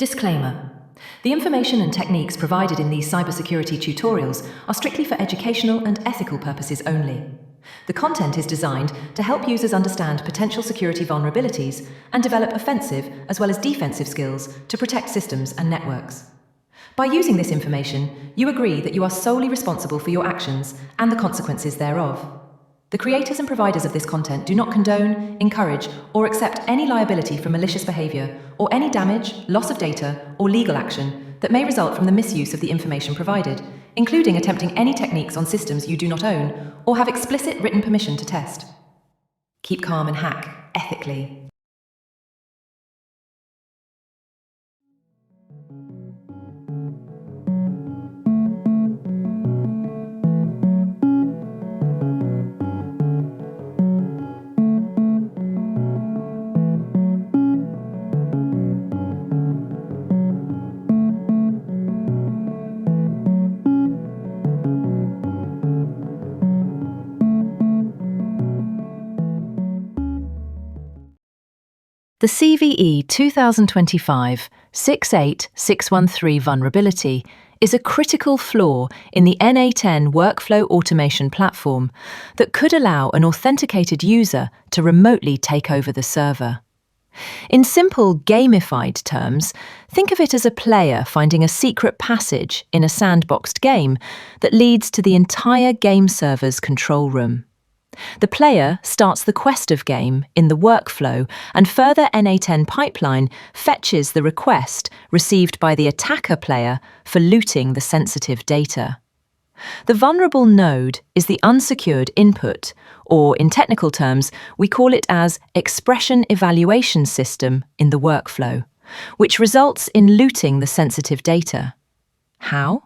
Disclaimer. The information and techniques provided in these cybersecurity tutorials are strictly for educational and ethical purposes only. The content is designed to help users understand potential security vulnerabilities and develop offensive as well as defensive skills to protect systems and networks. By using this information, you agree that you are solely responsible for your actions and the consequences thereof. The creators and providers of this content do not condone, encourage, or accept any liability for malicious behavior or any damage, loss of data, or legal action that may result from the misuse of the information provided, including attempting any techniques on systems you do not own or have explicit written permission to test. Keep calm and hack ethically. The CVE 2025-68613 vulnerability is a critical flaw in the n8n workflow automation platform that could allow an authenticated user to remotely take over the server. In simple gamified terms, think of it as a player finding a secret passage in a sandboxed game that leads to the entire game server's control room. The player starts the quest of game in the workflow, and further n8n pipeline fetches the request received by the attacker player for looting the sensitive data. The vulnerable node is the unsecured input, or in technical terms, we call it as expression evaluation system in the workflow, which results in looting the sensitive data. How?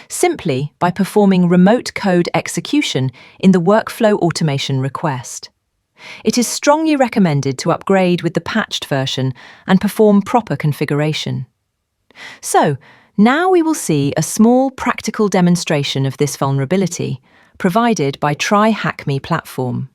Simply by performing remote code execution in the workflow automation request. It is strongly recommended to upgrade with the patched version and perform proper configuration. So, now we will see a small practical demonstration of this vulnerability provided by TryHackMe platform.